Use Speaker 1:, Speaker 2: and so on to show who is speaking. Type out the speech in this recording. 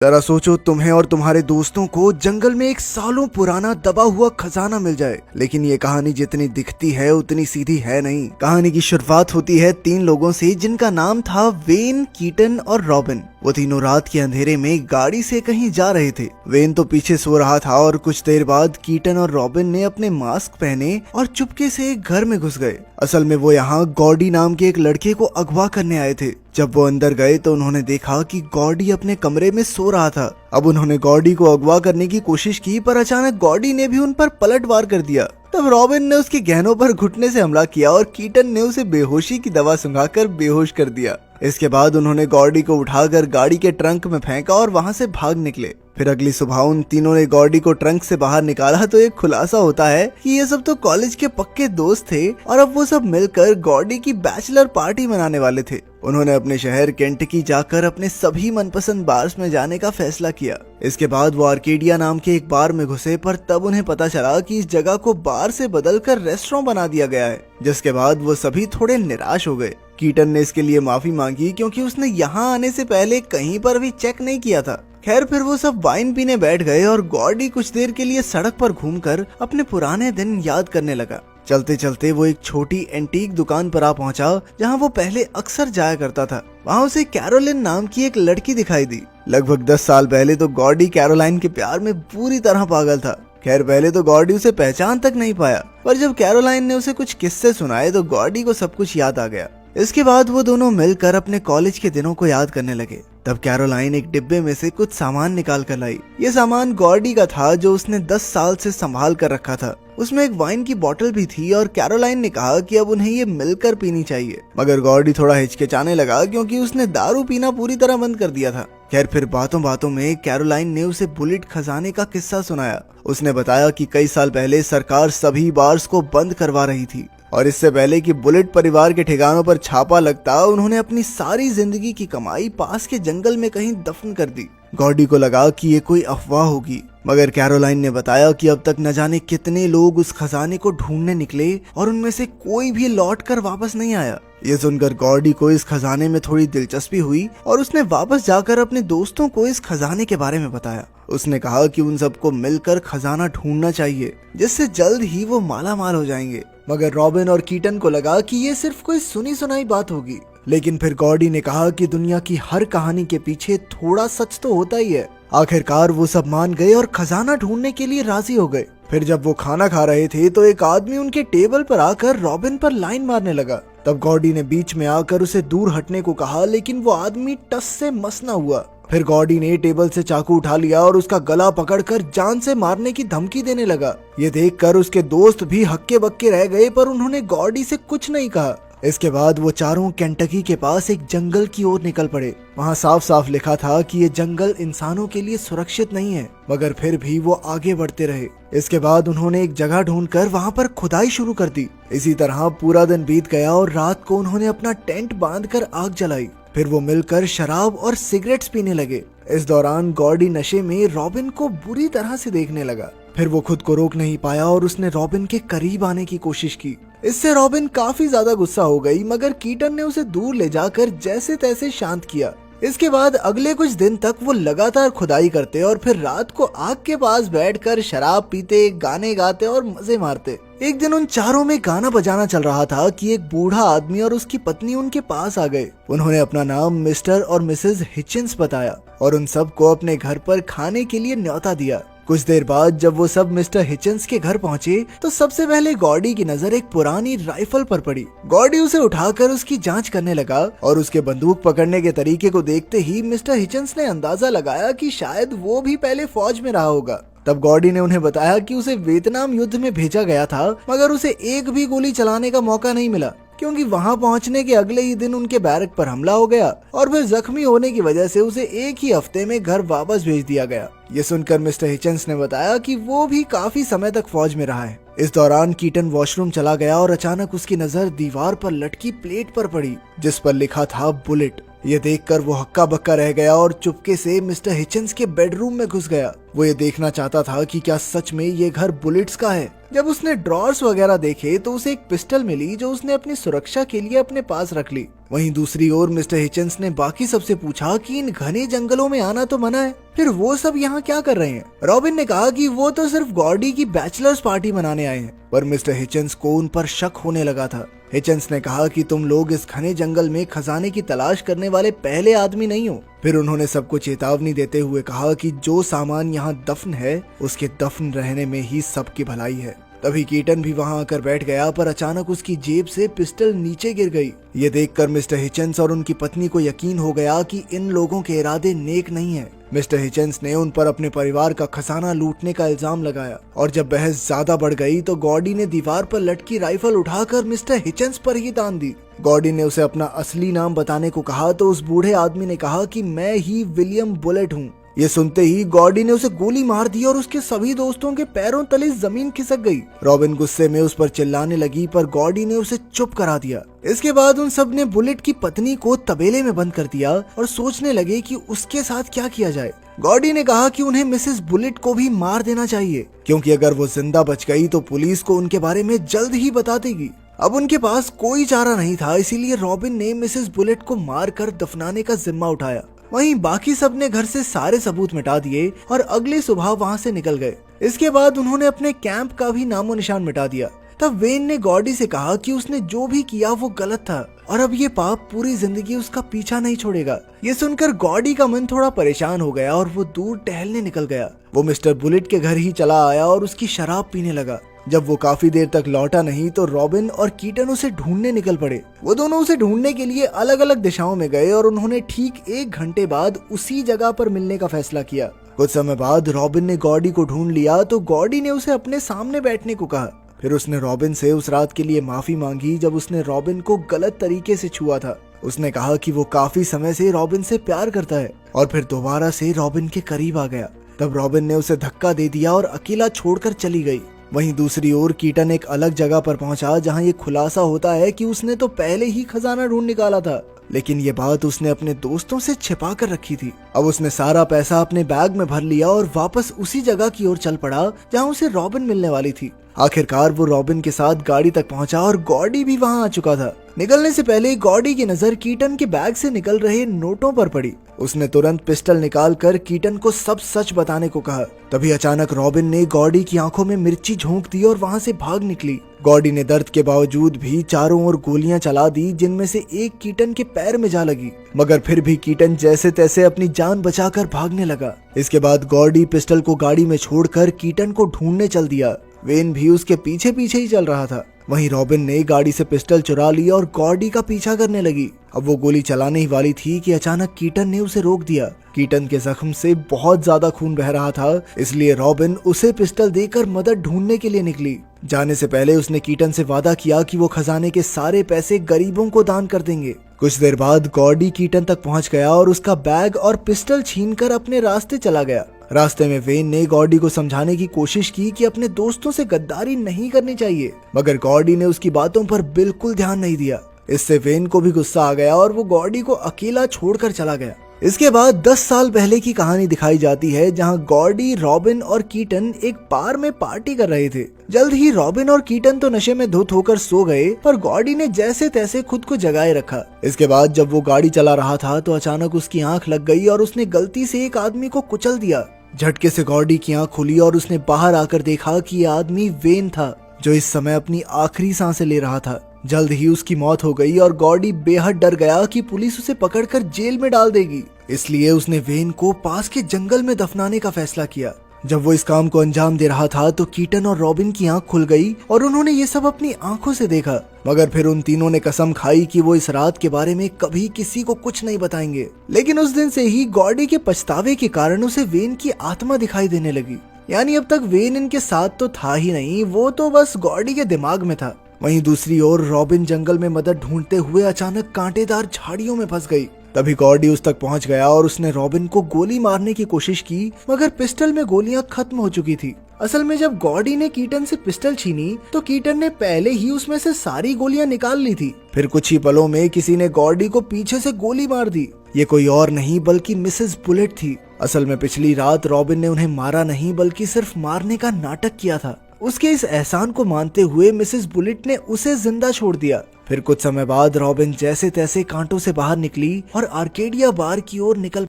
Speaker 1: जरा सोचो, तुम्हें और तुम्हारे दोस्तों को जंगल में एक सालों पुराना दबा हुआ खजाना मिल जाए। लेकिन ये कहानी जितनी दिखती है उतनी सीधी है नहीं। कहानी की शुरुआत होती है 3 लोगों से जिनका नाम था वेन, कीटन और रॉबिन। वो तीनों रात के अंधेरे में गाड़ी से कहीं जा रहे थे। वेन तो पीछे सो रहा था और कुछ देर बाद कीटन और रॉबिन ने अपने मास्क पहने और चुपके से एक घर में घुस गए। असल में वो यहाँ गॉडी नाम के एक लड़के को अगवा करने आए थे। जब वो अंदर गए तो उन्होंने देखा कि गॉडी अपने कमरे में सो रहा था। अब उन्होंने गॉडी को अगवा करने की कोशिश की, पर अचानक गॉडी ने भी उन पर पलटवार कर दिया। तब रॉबिन ने उसके गहनों पर घुटने से हमला किया और कीटन ने उसे बेहोशी की दवा सुंघाकर बेहोश कर दिया। इसके बाद उन्होंने गॉडी को उठाकर गाड़ी के ट्रंक में फेंका और वहां से भाग निकले। फिर अगली सुबह उन तीनों ने गॉडी को ट्रंक से बाहर निकाला तो एक खुलासा होता है कि ये सब तो कॉलेज के पक्के दोस्त थे और अब वो सब मिलकर गॉडी की बैचलर पार्टी मनाने वाले थे। उन्होंने अपने शहर केंटकी जाकर अपने सभी मनपसंद बार्स में जाने का फैसला किया। इसके बाद वो आर्केडिया नाम के एक बार में घुसे, पर तब उन्हें पता चला कि इस जगह को बार से बदलकर रेस्टोरेंट बना दिया गया है। जिसके बाद वो सभी थोड़े निराश हो गए। कीटन ने इसके लिए माफी मांगी क्योंकि उसने यहाँ आने से पहले कहीं पर भी चेक नहीं किया था। खैर, फिर वो सब वाइन पीने बैठ गए और गॉडी कुछ देर के लिए सड़क पर घूमकर अपने पुराने दिन याद करने लगा। चलते चलते वो एक छोटी एंटीक दुकान पर आ पहुंचा जहां वो पहले अक्सर जाया करता था। वहां उसे कैरोलिन नाम की एक लड़की दिखाई दी। लगभग 10 साल पहले तो गॉडी कैरोलाइन के प्यार में पूरी तरह पागल था। खैर, पहले तो गॉडी उसे पहचान तक नहीं पाया, पर जब कैरोलाइन ने उसे कुछ किस्से सुनाए तो गॉडी को सब कुछ याद आ गया। इसके बाद वो दोनों मिलकर अपने कॉलेज के दिनों को याद करने लगे। तब कैरोलाइन एक डिब्बे में से कुछ सामान निकाल कर लाई। ये सामान गॉडी का था जो उसने 10 साल से संभाल कर रखा था। उसमें एक वाइन की बोतल भी थी और कैरोलाइन ने कहा कि अब उन्हें ये मिलकर पीनी चाहिए। मगर गॉडी थोड़ा हिचकिचाने लगा क्योंकि उसने दारू पीना पूरी तरह बंद कर दिया था। खैर, फिर बातों बातों में कैरोलाइन ने उसे बुलेट खजाने का किस्सा सुनाया। उसने बताया कि कई साल पहले सरकार सभी बार्स को बंद करवा रही थी और इससे पहले कि बुलेट परिवार के ठिकानों पर छापा लगता, उन्होंने अपनी सारी जिंदगी की कमाई पास के जंगल में कहीं दफन कर दी। गॉडी को लगा कि ये कोई अफवाह होगी, मगर कैरोलाइन ने बताया कि अब तक न जाने कितने लोग उस खजाने को ढूंढने निकले और उनमें से कोई भी लौट कर वापस नहीं आया। ये सुनकर गॉडी को इस खजाने में थोड़ी दिलचस्पी हुई और उसने वापस जाकर अपने दोस्तों को इस खजाने के बारे में बताया। उसने कहा कि उन सबको मिलकर खजाना ढूंढना चाहिए, जिससे जल्द ही वो माला माल हो जाएंगे। मगर रॉबिन और कीटन को लगा कि ये सिर्फ कोई सुनी सुनाई बात होगी। लेकिन फिर गॉडी ने कहा कि दुनिया की हर कहानी के पीछे थोड़ा सच तो होता ही है। आखिरकार वो सब मान गए और खजाना ढूंढने के लिए राजी हो गए। फिर जब वो खाना खा रहे थे तो एक आदमी उनके टेबल पर आकर रॉबिन पर लाइन मारने लगा। तब गॉडी ने बीच में आकर उसे दूर हटने को कहा, लेकिन वो आदमी टस से मस न हुआ। फिर गॉडी ने टेबल से चाकू उठा लिया और उसका गला पकड़कर जान से मारने की धमकी देने लगा। ये देखकर उसके दोस्त भी हक्के बक्के रह गए, पर उन्होंने गॉडी से कुछ नहीं कहा। इसके बाद वो चारों केंटकी के पास एक जंगल की ओर निकल पड़े। वहाँ साफ साफ लिखा था कि ये जंगल इंसानों के लिए सुरक्षित नहीं है, मगर फिर भी वो आगे बढ़ते रहे। इसके बाद उन्होंने एक जगह ढूंढकर वहाँ पर खुदाई शुरू कर दी। इसी तरह पूरा दिन बीत गया और रात को उन्होंने अपना टेंट बांधकर आग जलाई। फिर वो मिलकर शराब और सिगरेट्स पीने लगे। इस दौरान गॉडी नशे में रॉबिन को बुरी तरह से देखने लगा। फिर वो खुद को रोक नहीं पाया और उसने रॉबिन के करीब आने की कोशिश की। इससे रॉबिन काफी ज्यादा गुस्सा हो गई, मगर कीटन ने उसे दूर ले जाकर जैसे तैसे शांत किया। इसके बाद अगले कुछ दिन तक वो लगातार खुदाई करते और फिर रात को आग के पास बैठकर शराब पीते, गाने गाते और मजे मारते। एक दिन उन चारों में गाना बजाना चल रहा था कि एक बूढ़ा आदमी और उसकी पत्नी उनके पास आ गए। उन्होंने अपना नाम मिस्टर और मिसेस हिचिंस बताया और उन सबको अपने घर पर खाने के लिए न्योता दिया। कुछ देर बाद जब वो सब मिस्टर हिचिंस के घर पहुंचे तो सबसे पहले गॉडी की नजर एक पुरानी राइफल पर पड़ी। गॉडी उसे उठाकर उसकी जांच करने लगा और उसके बंदूक पकड़ने के तरीके को देखते ही मिस्टर हिचिंस ने अंदाजा लगाया कि शायद वो भी पहले फौज में रहा होगा। तब गॉडी ने उन्हें बताया कि उसे वियतनाम युद्ध में भेजा गया था, मगर उसे एक भी गोली चलाने का मौका नहीं मिला क्योंकि वहां पहुंचने के अगले ही दिन उनके बैरक पर हमला हो गया और फिर जख्मी होने की वजह से उसे एक ही हफ्ते में घर वापस भेज दिया गया। ये सुनकर मिस्टर हिचन्स ने बताया कि वो भी काफी समय तक फौज में रहा है। इस दौरान कीटन वॉशरूम चला गया और अचानक उसकी नजर दीवार पर लटकी प्लेट पर पड़ी जिस पर लिखा था बुलेट। ये देखकर वो हक्का बक्का रह गया और चुपके से मिस्टर हिचन्स के बेडरूम में घुस गया। वो ये देखना चाहता था कि क्या सच में ये घर बुलेट्स का है। जब उसने ड्रॉर्स वगैरह देखे तो उसे एक पिस्टल मिली जो उसने अपनी सुरक्षा के लिए अपने पास रख ली। वहीं दूसरी ओर मिस्टर हिचन्स ने बाकी सबसे पूछा कि इन घने जंगलों में आना तो मना है, फिर वो सब यहाँ क्या कर रहे हैं। रॉबिन ने कहा कि वो तो सिर्फ गॉर्डी की बैचलर्स पार्टी मनाने आए हैं, पर मिस्टर हिचन्स को उन पर शक होने लगा था। हिचन्स ने कहा कि तुम लोग इस घने जंगल में खजाने की तलाश करने वाले पहले आदमी नहीं हो। फिर उन्होंने सबको चेतावनी देते हुए कहा कि जो सामान यहाँ दफन है उसके दफन रहने में ही सबकी भलाई है। तभी कीटन भी वहां आकर बैठ गया, पर अचानक उसकी जेब से पिस्टल नीचे गिर गई। ये देखकर मिस्टर हिचन्स और उनकी पत्नी को यकीन हो गया कि इन लोगों के इरादे नेक नहीं है। मिस्टर हिचन्स ने उन पर अपने परिवार का खजाना लूटने का इल्जाम लगाया, और जब बहस ज्यादा बढ़ गई तो गॉर्डी ने दीवार पर लटकी राइफल उठाकर मिस्टर हिचन्स पर ही तान दी। गॉर्डी ने उसे अपना असली नाम बताने को कहा तो उस बूढ़े आदमी ने कहा कि मैं ही विलियम बुलेट हूँ। ये सुनते ही गॉर्डी ने उसे गोली मार दी और उसके सभी दोस्तों के पैरों तले जमीन खिसक गई। रॉबिन गुस्से में उस पर चिल्लाने लगी, पर गॉर्डी ने उसे चुप करा दिया। इसके बाद उन सब ने बुलेट की पत्नी को तबेले में बंद कर दिया और सोचने लगे कि उसके साथ क्या किया जाए। गॉर्डी ने कहा कि उन्हें मिसेस बुलेट को भी मार देना चाहिए, क्योंकि अगर वो जिंदा बच गई तो पुलिस को उनके बारे में जल्द ही बता देगी। अब उनके पास कोई चारा नहीं था, इसीलिए रॉबिन ने मिसेस बुलेट को मारकर दफनाने का जिम्मा उठाया। वहीं बाकी सब ने घर से सारे सबूत मिटा दिए और अगली सुबह वहां से निकल गए। इसके बाद उन्होंने अपने कैंप का भी नामो निशान मिटा दिया। तब वेन ने गॉर्डी से कहा कि उसने जो भी किया वो गलत था और अब ये पाप पूरी जिंदगी उसका पीछा नहीं छोड़ेगा। ये सुनकर गॉर्डी का मन थोड़ा परेशान हो गया और वो दूर टहलने निकल गया। वो मिस्टर बुलेट के घर ही चला आया और उसकी शराब पीने लगा। जब वो काफी देर तक लौटा नहीं तो रॉबिन और कीटन उसे ढूंढने निकल पड़े। वो दोनों उसे ढूंढने के लिए अलग अलग दिशाओं में गए और उन्होंने ठीक 1 घंटे बाद उसी जगह पर मिलने का फैसला किया। कुछ समय बाद रॉबिन ने गॉर्डी को ढूंढ लिया तो गॉर्डी ने उसे अपने सामने बैठने को कहा। फिर उसने रॉबिन से उस रात के लिए माफी मांगी जब उसने रॉबिन को गलत तरीके से छुआ था। उसने कहा कि वो काफी समय से रॉबिन से प्यार करता है और फिर दोबारा से रॉबिन के करीब आ गया। तब रॉबिन ने उसे धक्का दे दिया और अकेला छोड़कर चली गई। वहीं दूसरी ओर कीटन एक अलग जगह पर पहुंचा जहां ये खुलासा होता है कि उसने तो पहले ही खजाना ढूंढ निकाला था, लेकिन ये बात उसने अपने दोस्तों से छिपा कर रखी थी। अब उसने सारा पैसा अपने बैग में भर लिया और वापस उसी जगह की ओर चल पड़ा जहां उसे रॉबिन मिलने वाली थी। आखिरकार वो रॉबिन के साथ गाड़ी तक पहुंचा और गॉर्डी भी वहां आ चुका था। निकलने से पहले गॉर्डी की नजर कीटन के बैग से निकल रहे नोटों पर पड़ी। उसने तुरंत पिस्टल निकालकर कीटन को सब सच बताने को कहा। तभी अचानक रॉबिन ने गॉर्डी की आंखों में मिर्ची झोंक दी और वहां से भाग निकली। गॉर्डी ने दर्द के बावजूद भी चारों ओर गोलियां चला दी, जिनमें से एक कीटन के पैर में जा लगी, मगर फिर भी कीटन जैसे तैसे अपनी जान बचाकर भागने लगा। इसके बाद गॉर्डी पिस्टल को गाड़ी में छोड़कर कीटन को ढूंढने चल दिया। वेन भी उसके पीछे पीछे ही चल रहा था। वहीं रॉबिन ने गाड़ी से पिस्टल चुरा ली और गॉर्डी का पीछा करने लगी। अब वो गोली चलाने ही वाली थी कि अचानक कीटन ने उसे रोक दिया। कीटन के जख्म से बहुत ज्यादा खून बह रहा था, इसलिए रॉबिन उसे पिस्टल देकर मदद ढूंढने के लिए निकली। जाने से पहले उसने कीटन से वादा किया कि वो खजाने के सारे पैसे गरीबों को दान कर देंगे। कुछ देर बाद गॉर्डी कीटन तक पहुंच गया और उसका बैग और पिस्टल छीनकर अपने रास्ते चला गया। रास्ते में वेन ने गॉर्डी को समझाने की कोशिश की कि अपने दोस्तों से गद्दारी नहीं करनी चाहिए, मगर गॉर्डी ने उसकी बातों पर बिल्कुल ध्यान नहीं दिया। इससे वेन को भी गुस्सा आ गया और वो गॉर्डी को अकेला छोड़कर चला गया। इसके बाद 10 साल पहले की कहानी दिखाई जाती है, जहां गॉर्डी, रॉबिन और कीटन एक बार में पार्टी कर रहे थे। जल्द ही रॉबिन और कीटन तो नशे में धुत होकर सो गए, पर गॉर्डी ने जैसे तैसे खुद को जगाए रखा। इसके बाद जब वो गाड़ी चला रहा था तो अचानक उसकी आंख लग गई और उसने गलती से एक आदमी को कुचल दिया। झटके से गॉर्डी की आंख खुली और उसने बाहर आकर देखा कि यह आदमी वेन था, जो इस समय अपनी आखिरी सांसें ले रहा था। जल्द ही उसकी मौत हो गई और गॉर्डी बेहद डर गया कि पुलिस उसे पकड़कर जेल में डाल देगी। इसलिए उसने वेन को पास के जंगल में दफनाने का फैसला किया। जब वो इस काम को अंजाम दे रहा था तो कीटन और रॉबिन की आंख खुल गई और उन्होंने ये सब अपनी आंखों से देखा, मगर फिर उन तीनों ने कसम खाई कि वो इस रात के बारे में कभी किसी को कुछ नहीं बताएंगे। लेकिन उस दिन से ही गॉर्डी के पछतावे के कारण उसे वेन की आत्मा दिखाई देने लगी। यानी अब तक वेन इनके साथ तो था ही नहीं, वो तो बस गॉर्डी के दिमाग में था। वहीं दूसरी ओर रॉबिन जंगल में मदद ढूंढते हुए अचानक कांटेदार झाड़ियों में फंस गई। तभी गॉर्डी उस तक पहुंच गया और उसने रॉबिन को गोली मारने की कोशिश की, मगर पिस्टल में गोलियां खत्म हो चुकी थी। असल में जब गॉर्डी ने कीटन से पिस्टल छीनी तो कीटन ने पहले ही उसमें से सारी गोलियां निकाल ली थी। फिर कुछ ही पलों में किसी ने गॉर्डी को पीछे से गोली मार दी। ये कोई और नहीं बल्कि मिसेस बुलेट थी। असल में पिछली रात रॉबिन ने उन्हें मारा नहीं बल्कि सिर्फ मारने का नाटक किया था। उसके इस एहसान को मानते हुए मिसेस बुलेट ने उसे जिंदा छोड़ दिया। फिर कुछ समय बाद रॉबिन जैसे तैसे कांटों से बाहर निकली और आर्केडिया बार की ओर निकल